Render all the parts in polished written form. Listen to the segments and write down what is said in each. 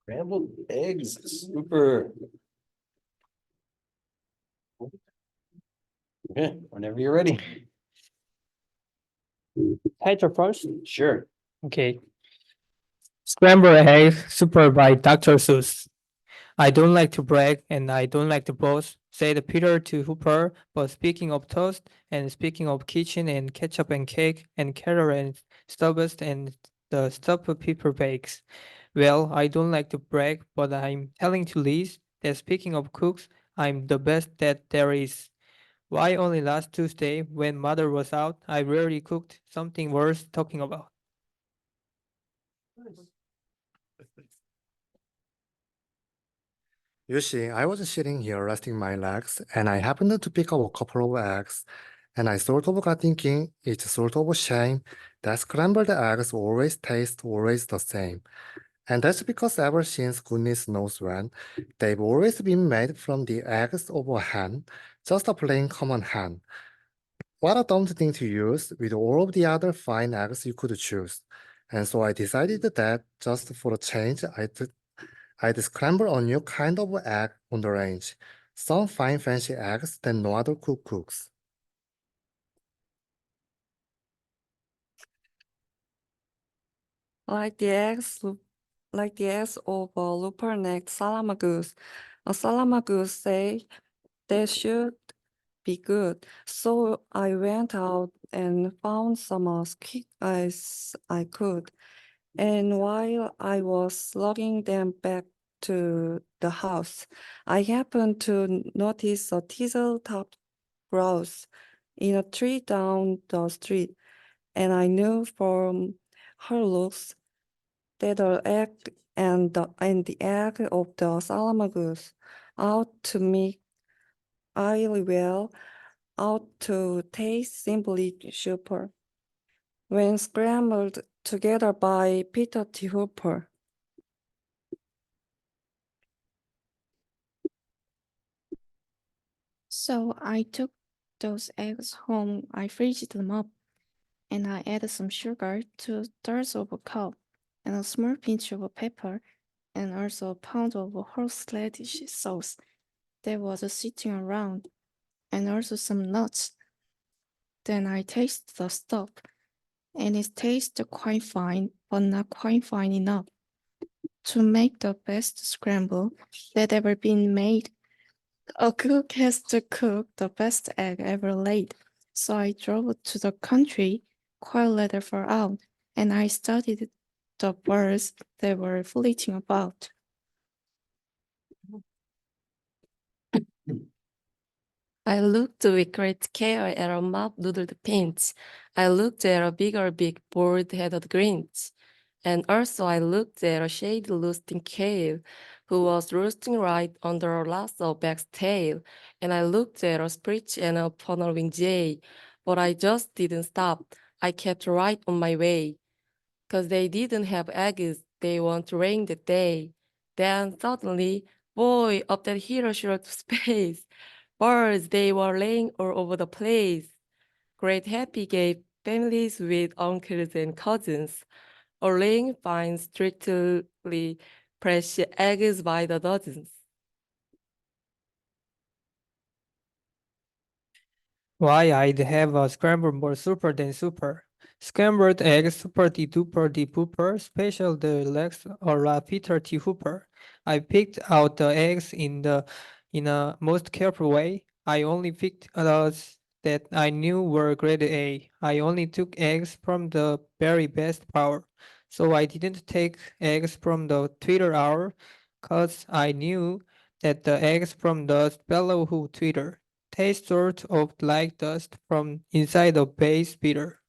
Scrambled Eggs Super. Yeah, whenever you're ready. Title first. Sure. Okay. Scrambled Eggs Super by Dr. Seuss. I don't like to brag and I don't like to boast, said Peter to Hooper, but speaking of toast and speaking of kitchen and ketchup and cake and carrot and Starburst and the stuff people bakes. Well, I don't like to brag, but I'm telling to Liz that speaking of cooks, I'm the best that there is. Why only last Tuesday, when mother was out, I rarely cooked something worth talking about. You see, I was sitting here resting my legs, and I happened to pick up a couple of eggs, and I sort of got thinking it's sort of a shame that scrambled eggs always taste always the same. And that's because ever since goodness knows when, they've always been made from the eggs of a hen, just a plain common hen. What a dumb thing to use with all of the other fine eggs you could choose. And so I decided that just for a change, I'd scramble a new kind of egg on the range. Some fine fancy eggs that no other cook cooks. Like the eggs of a looper-necked salamagoose. A salamagoose say they should be good. So I went out and found some as quick as I could. And while I was lugging them back to the house, I happened to notice a teasel-topped grouse in a tree down the street, and I knew from her looks that the egg and the egg of the salamagoose ought to make really well, ought to taste simply super when scrambled together by Peter T. Hooper. So I took those eggs home, I fried them up, and I added some sugar, 2/3 of a cup, and a small pinch of pepper, and also a pound of horseradish sauce that was sitting around, and also some nuts. Then I tasted the stuff, and it tasted quite fine, but not quite fine enough to make the best scramble that ever been made. A cook has to cook the best egg ever laid. So I drove to the country quite later far out, and I studied the birds that were flitting about. I looked with great care at a mop-noodled pinch. I looked at a big board-headed grinch. And also I looked at a shady roosting kale, who was roosting right under a lasso back's tail. And I looked at a screech and a funnel-wing jay. But I just didn't stop. I kept right on my way. 'Cause they didn't have eggs, they weren't laying that day. Then suddenly, boy, up that hero shot space. Birds, they were laying all over the place. Great happy gave families with uncles and cousins, or laying fine strictly fresh eggs by the dozens. Why I'd have a scrambled more super than super. Scrambled eggs super de duper de pooper, special deluxe or la Peter T. Hooper. I picked out the eggs in a most careful way. I only picked those that I knew were grade A. I only took eggs from the very best power. So I didn't take eggs from the Twitter hour, 'cause I knew that the eggs from the fellow who Twitter taste sort of like dust from inside a base beater.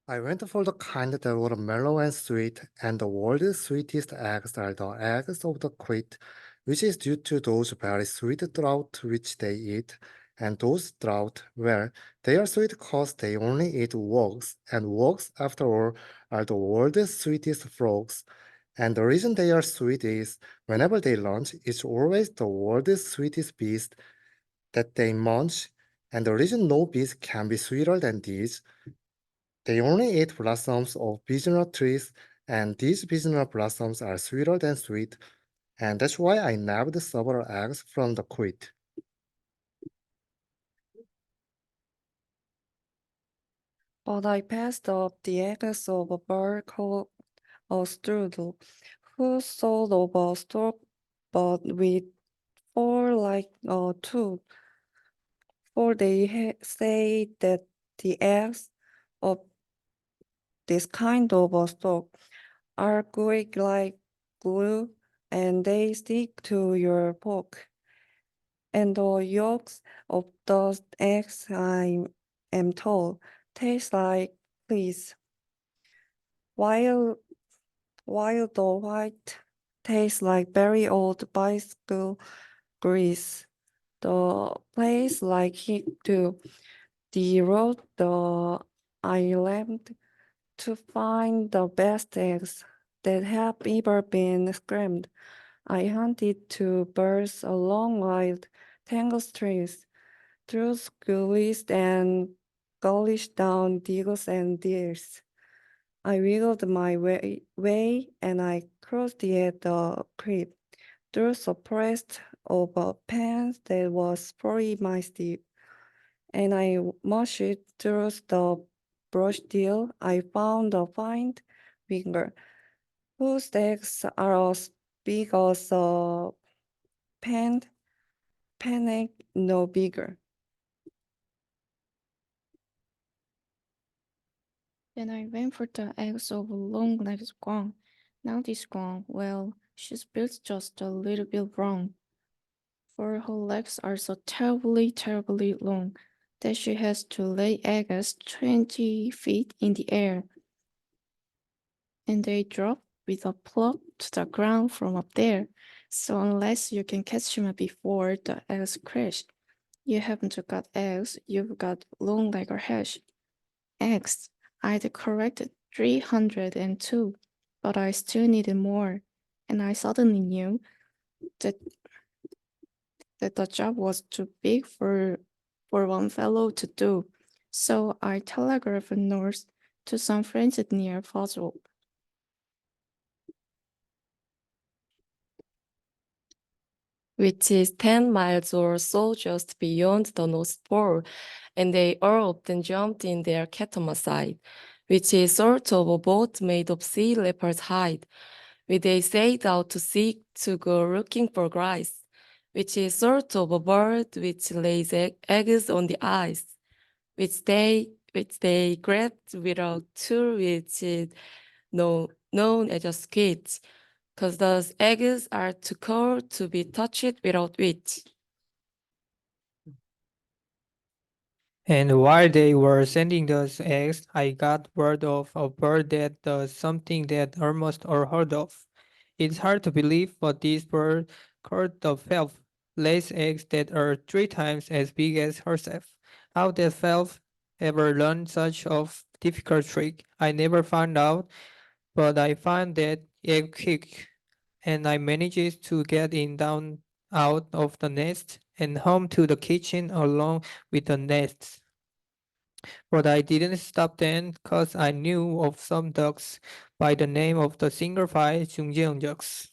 I went for the kind that were mellow and sweet, and the world's sweetest eggs are the eggs of the quit, which is due to those very sweet trout which they eat, and those trout, well, they are sweet because they only eat wogs, and wogs, after all, are the world's sweetest frogs. And the reason they are sweet is whenever they launch, it's always the world's sweetest beast that they munch. And the reason no beast can be sweeter than these, they only eat blossoms of beechnut trees, and these beechnut blossoms are sweeter than sweet. And that's why I nabbed several eggs from the quid. But I passed up the eggs of a bird called a strudel, who sort of a stork, but with four like a tooth. For they say that the eggs of this kind of a stork are quick like glue, and they stick to your fork. And the yolks of those eggs, I am told, taste like fleas, while the white tastes like very old bicycle grease. The place like it too. The road I left to find the best eggs that have ever been scrambled. I hunted to birds along wild tangled streets, through gullies and gullies down diggles and deers. I wiggled my way and I crossed the creek through suppressed over pens that was 40 miles deep, and I mushed through the brush till I found a fine winger whose eggs are as big as a pen, panic no bigger. Then I went for the eggs of long-legged squirrel. Now this squirrel, well, she's built just a little bit wrong. For her legs are so terribly, terribly long that she has to lay eggs 20 feet in the air. And they drop with a plop to the ground from up there. So unless you can catch them before the eggs crash, you haven't got eggs, you've got long-legged hash. Eggs, I'd corrected 302, but I still needed more, and I suddenly knew that the job was too big for one fellow to do. So I telegraphed north to some friends near Fossil. Which is 10 miles or so just beyond the North Pole, and they all often jumped in their catamaran, which is sort of a boat made of sea leopard's hide, which they sailed out to sea to go looking for rice, which is sort of a bird which lays eggs on the ice, which they grabbed with a tool which is known as a squid, because those eggs are too cold to be touched without wit. And while they were sending those eggs, I got word of a bird that does something that almost unheard of. It's hard to believe, but this bird, called the falcon, lays eggs that are 3 times as big as herself. How that falcon ever learned such a difficult trick, I never found out, but I found that egg quick, and I managed to get in down out of the nest and home to the kitchen along with the nests. But I didn't stop then, cause I knew of some ducks by the name of the single-file 중재형 ducks.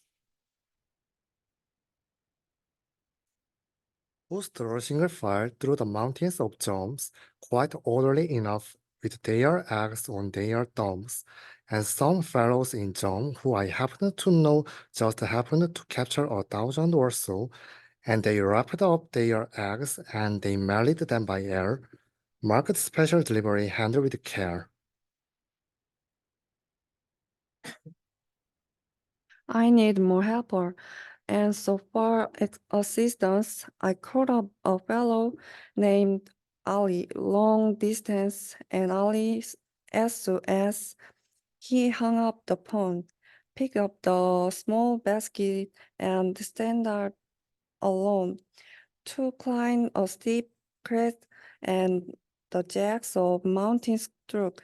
Who stroll single file through the mountains of jumps, quite orderly enough, with their eggs on their thumbs, and some fellows in jump who I happened to know just happened to capture 1,000 or so, and they wrapped up their eggs and they mailed them by air, marked special delivery handled with care. I need more helper, and so far assistance, I called up a fellow named Ali, long distance, and Ali, as soon as he hung up the phone, picked up the small basket and stand out alone to climb a steep crest and the jacks of mountain struck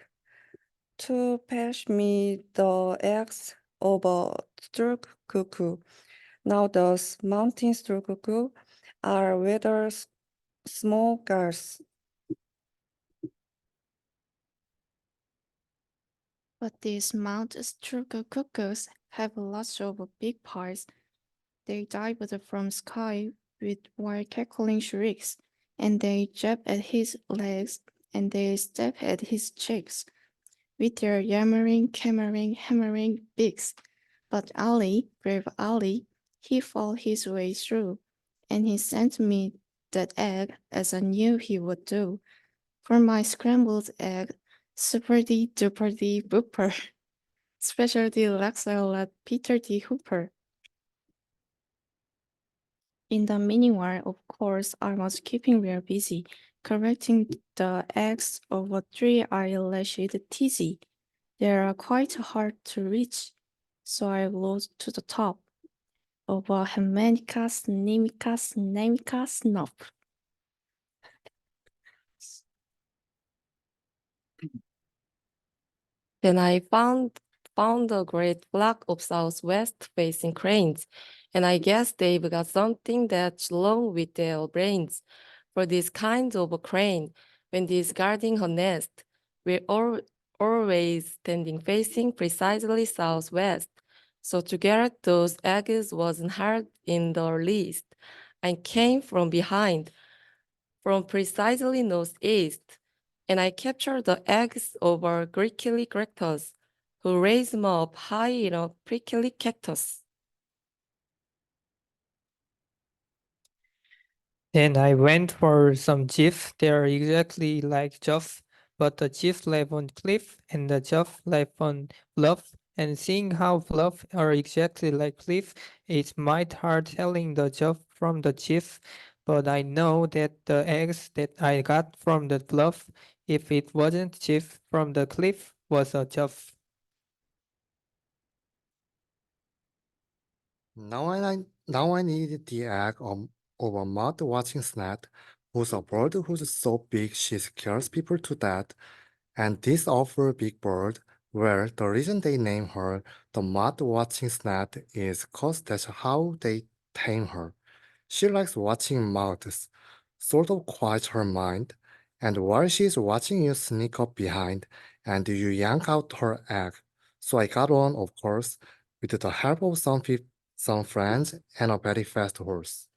to pass me the eggs of a stork cuckoo. Now those mountain stork cuckoo are rather small girls. But these Mount Strucker cuckoos have lots of big pies. They dived from sky with while cackling shrieks, and they jab at his legs, and they step at his cheeks, with their yammering, cammering, hammering beaks. But Ali, brave Ali, he fought his way through, and he sent me that egg as I knew he would do, for my scrambled egg, superdy duperdy booper, specialty Laxalat Peter D. Hooper. In the meanwhile, of course, I was keeping real busy, correcting the eggs of a three-eyelashed tizzy. They are quite hard to reach, so I rose to the top of a Hemanica Snemica Snemica Snop. Then I found a great flock of southwest-facing cranes, and I guess they've got something that's wrong with their brains. For this kind of a crane, when she's guarding her nest, we're always standing facing precisely southwest. So to get those eggs wasn't hard in the least. I came from behind, from precisely northeast, and I captured the eggs over prickly cactus, who raised them up high in a prickly cactus. Then I went for some jiff. They are exactly like Juff, but the jiff live on cliff and the Juff live on bluff. And seeing how bluff are exactly like cliff, it's might hard telling the Juff from the jiff. But I know that the eggs that I got from the bluff, if it wasn't jiff from the cliff, was a Juff. Now I need the egg of a mud watching snet, who's a bird who's so big she scares people to death. And this awful big bird, well, the reason they name her the mud watching snet is 'cause that's how they tame her. She likes watching mouths, sort of quiets her mind, and while she's watching you sneak up behind and you yank out her egg. So I got one, of course, with the help of some friends and a very fast horse.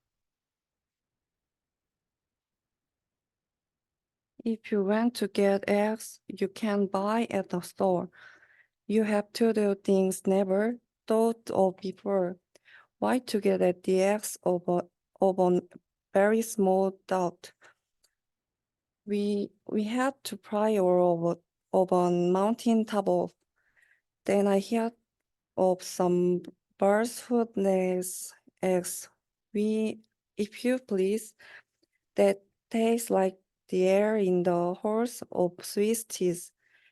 If you want to get eggs you can buy at the store, you have to do things never thought of before. Why to get at the eggs of a very small dot? We had to pry over a mountain top of. Then I heard of some birds who lays eggs. If you please, that tastes like the air in the halls of Swiss cheese,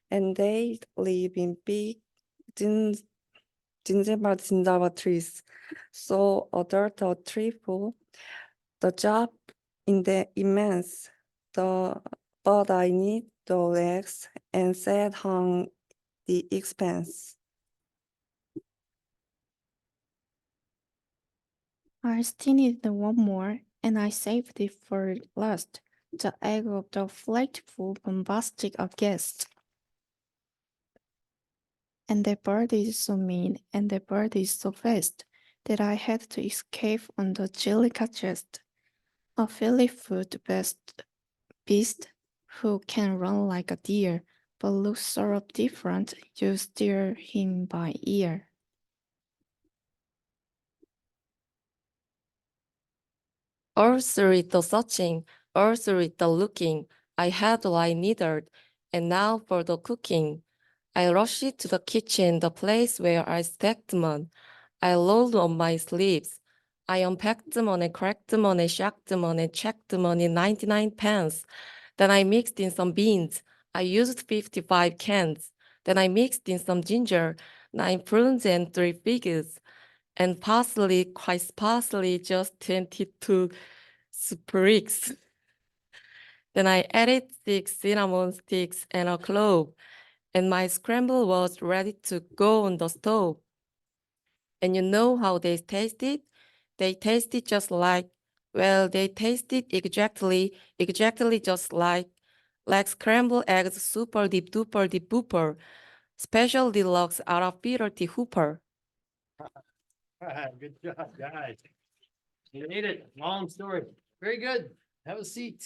and they live in big gingerbread trees. So adult a trifle, the job in the immense, but I need the eggs and set on the expense. I still needed one more, and I saved it for last, the egg of the flightful bombastic of guest. And the bird is so mean, and the bird is so fast, that I had to escape on the jellica chest. A filly-foot beast who can run like a deer, but looks sort of different. You steer him by ear. Earth the searching, earth the looking, I had what I needed, and now for the cooking. I rushed to the kitchen, the place where I stacked them on. I rolled on my sleeves. I unpacked them on and cracked them on and shacked them on and checked them on in 99 pence. Then I mixed in some beans. I used 55 cans. Then I mixed in some ginger, 9 prunes and 3 figs, and parsley, quite parsley, just 22 sprigs. Then I added 6 cinnamon sticks and a clove, and my scramble was ready to go on the stove. And you know how they tasted? They tasted just like, well, they tasted exactly just like scrambled eggs super deep duper deep booper, special deluxe out of Peter T. Hooper. Good job, guys. You ate it. Long story. Very good. Have a seat.